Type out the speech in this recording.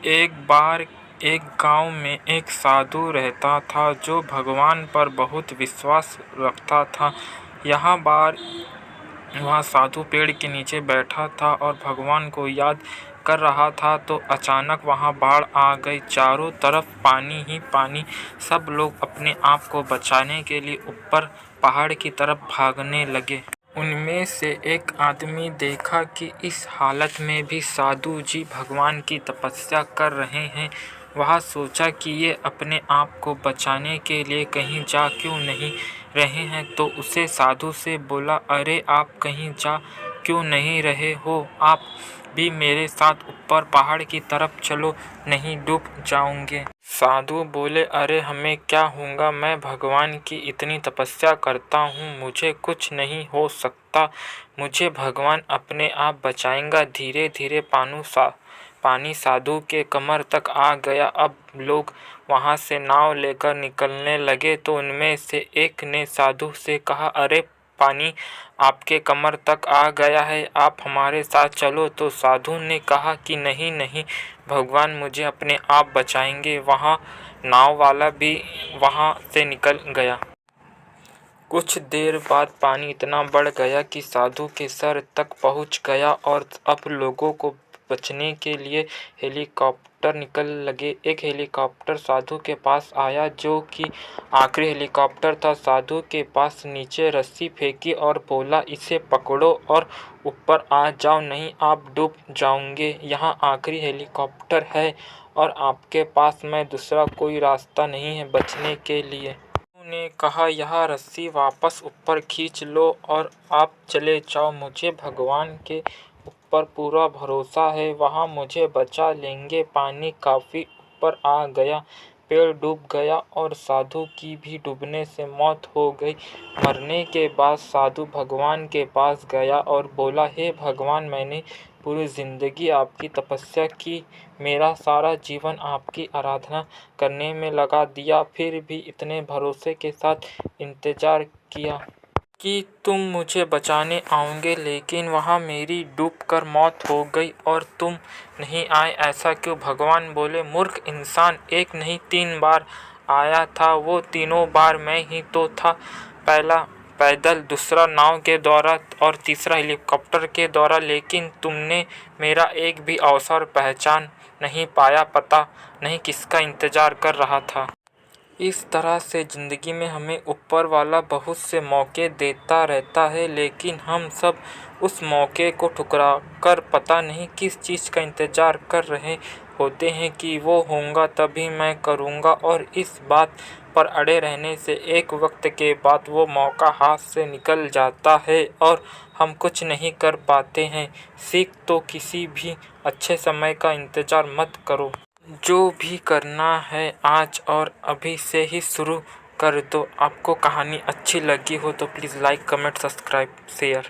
एक बार एक गांव में एक साधु रहता था जो भगवान पर बहुत विश्वास रखता था। यह बार वह साधु पेड़ के नीचे बैठा था और भगवान को याद कर रहा था तो अचानक वहाँ बाढ़ आ गई। चारों तरफ पानी ही पानी। सब लोग अपने आप को बचाने के लिए ऊपर पहाड़ की तरफ भागने लगे। उनमें से एक आदमी देखा कि इस हालत में भी साधु जी भगवान की तपस्या कर रहे हैं। वह सोचा कि ये अपने आप को बचाने के लिए कहीं जा क्यों नहीं रहे हैं, तो उसे साधु से बोला, अरे आप कहीं जा क्यों नहीं रहे हो? आप भी मेरे साथ ऊपर पहाड़ की तरफ चलो, नहीं डूब जाओगे। साधु बोले, अरे हमें क्या होगा, मैं भगवान की इतनी तपस्या करता हूँ, मुझे कुछ नहीं हो सकता, मुझे भगवान अपने आप बचाएगा। धीरे धीरे पानी साधु के कमर तक आ गया। अब लोग वहाँ से नाव लेकर निकलने लगे तो उनमें से एक ने साधु से कहा, अरे पानी आपके कमर तक आ गया है, आप हमारे साथ चलो। तो साधु ने कहा कि नहीं नहीं, भगवान मुझे अपने आप बचाएंगे। वहाँ नाव वाला भी वहाँ से निकल गया। कुछ देर बाद पानी इतना बढ़ गया कि साधु के सर तक पहुँच गया और अब लोगों को बचने के लिए हेलीकॉप्टर निकल लगे। एक हेलीकॉप्टर साधु के पास आया जो कि आखिरी हेलीकॉप्टर था। साधु के पास नीचे रस्सी फेंकी और बोला, इसे पकड़ो और ऊपर आ जाओ, नहीं आप डूब जाओगे। यहाँ आखिरी हेलीकॉप्टर है और आपके पास में दूसरा कोई रास्ता नहीं है बचने के लिए। ने कहा, यह रस्सी वापस ऊपर खींच लो और आप चले जाओ। मुझे भगवान के ऊपर पूरा भरोसा है, वहाँ मुझे बचा लेंगे। पानी काफ़ी ऊपर आ गया, पेड़ डूब गया और साधु की भी डूबने से मौत हो गई। मरने के बाद साधु भगवान के पास गया और बोला, हे भगवान, मैंने पूरी ज़िंदगी आपकी तपस्या की, मेरा सारा जीवन आपकी आराधना करने में लगा दिया, फिर भी इतने भरोसे के साथ इंतज़ार किया कि तुम मुझे बचाने आओगे, लेकिन वहाँ मेरी डूबकर मौत हो गई और तुम नहीं आए, ऐसा क्यों? भगवान बोले, मूर्ख इंसान, एक नहीं 3 बार आया था, वो तीनों बार मैं ही तो था। पहला पैदल, दूसरा नाव के द्वारा और तीसरा हेलीकॉप्टर के द्वारा, लेकिन तुमने मेरा एक भी अवसर पहचान नहीं पाया, पता नहीं किसका इंतज़ार कर रहा था। इस तरह से ज़िंदगी में हमें ऊपर वाला बहुत से मौके देता रहता है, लेकिन हम सब उस मौके को ठुकरा कर पता नहीं किस चीज़ का इंतज़ार कर रहे होते हैं कि वो होगा तभी मैं करूँगा, और इस बात पर अड़े रहने से एक वक्त के बाद वो मौका हाथ से निकल जाता है और हम कुछ नहीं कर पाते हैं। सीख तो किसी भी अच्छे समय का इंतज़ार मत करो। जो भी करना है आज और अभी से ही शुरू कर दो। आपको कहानी अच्छी लगी हो तो please like, comment, subscribe, share.